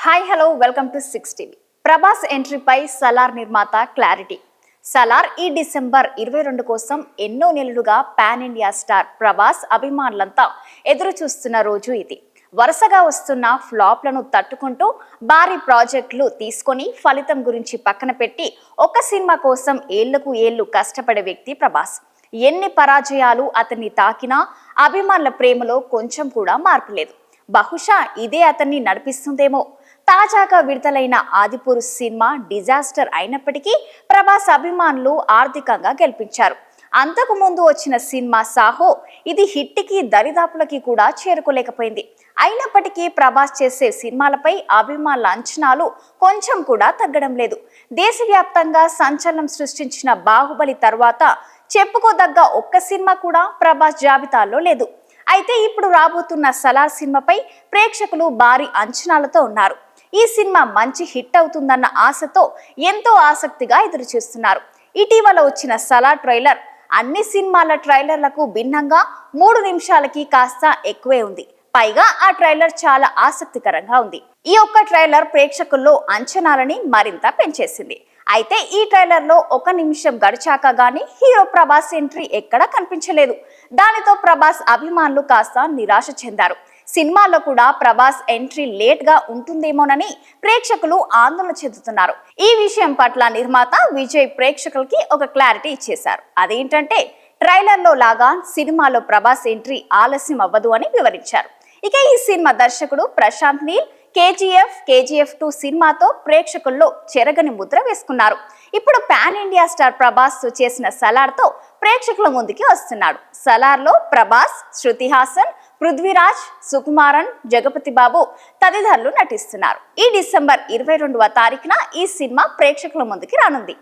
Hi hello welcome to 6 TV. Prabhas ఎంట్రీపై సలార్ నిర్మాత clarity. Salaar ఈ డిసెంబర్ 22 కోసం ఎన్నో నెలలుగా పాన్ ఇండియా స్టార్ ప్రభాస్ అభిమానులంతా ఎదురు చూస్తున్న రోజు ఇది. వరుసగా వస్తున్న ఫ్లాప్లను తట్టుకుంటూ భారీ ప్రాజెక్టులు తీసుకొని ఫలితం గురించి పక్కన పెట్టి ఒక సినిమా కోసం ఏళ్లకు ఏళ్లు కష్టపడే వ్యక్తి ప్రభాస్. ఎన్ని పరాజయాలు అతన్ని తాకినా అభిమానుల ప్రేమలో కొంచెం కూడా మార్పు లేదు. బహుశా ఇదే అతన్ని నడిపిస్తుందేమో. తాజాగా విడుదలైన ఆదిపురుష్ సినిమా డిజాస్టర్ అయినప్పటికీ ప్రభాస్ అభిమానులు ఆర్థికంగా గెలిపించారు. అంతకు ముందు వచ్చిన సినిమా సాహో ఇది హిట్కి దరిదాపులకి కూడా చేరుకోలేకపోయింది. అయినప్పటికీ ప్రభాస్ చేసే సినిమాలపై అభిమానుల అంచనాలు కొంచెం కూడా తగ్గడం లేదు. దేశవ్యాప్తంగా సంచలనం సృష్టించిన బాహుబలి తర్వాత చెప్పుకోదగ్గ ఒక్క సినిమా కూడా ప్రభాస్ జాబితాలో లేదు. అయితే ఇప్పుడు రాబోతున్న సలార్ సినిమాపై ప్రేక్షకులు భారీ అంచనాలతో ఉన్నారు. ఈ సినిమా మంచి హిట్ అవుతుందన్న ఆశతో ఎంతో ఆసక్తిగా ఎదురు చూస్తున్నారు. ఇటీవల వచ్చిన సలార్ ట్రైలర్ అన్ని సినిమాల ట్రైలర్లకు భిన్నంగా 3 నిమిషాలకి కాస్త ఎక్కువే ఉంది. పైగా ఆ ట్రైలర్ చాలా ఆసక్తికరంగా ఉంది. ఈ ఒక్క ట్రైలర్ ప్రేక్షకుల్లో అంచనాలని మరింత పెంచేసింది. అయితే ఈ ట్రైలర్ లో 1 నిమిషం గడిచాక గానీ హీరో ప్రభాస్ ఎంట్రీ ఎక్కడా కనిపించలేదు. దానితో ప్రభాస్ అభిమానులు కాస్త నిరాశ చెందారు. సినిమాలో కూడా ప్రభాస్ ఎంట్రీ లేట్ గా ఉంటుందేమోనని ప్రేక్షకులు ఆందోళన చెందుతున్నారు. ఈ విషయం పట్ల నిర్మాత విజయ్ ప్రేక్షకులకి ఒక క్లారిటీ ఇచ్చేశారు. అదేంటంటే ట్రైలర్ లో లాగా సినిమాలో ప్రభాస్ ఎంట్రీ ఆలస్యం అవ్వదు అని వివరించారు. ఇక ఈ సినిమా దర్శకుడు ప్రశాంత్ నీల్ కేజీఎఫ్ 2 సినిమాతో ప్రేక్షకుల్లో చెరగని ముద్ర వేసుకున్నారు. ఇప్పుడు పాన్ ఇండియా స్టార్ ప్రభాస్ చేసిన సలార్ తో ప్రేక్షకుల ముందుకి వస్తున్నాడు. సలార్ లో ప్రభాస్, శృతి హాసన్, పృథ్వీరాజ్, సుకుమారన్, జగపతి బాబు తదితరులు నటిస్తున్నారు. ఈ డిసెంబర్ 22వ తారీఖున ఈ సినిమా ప్రేక్షకుల ముందుకి రానుంది.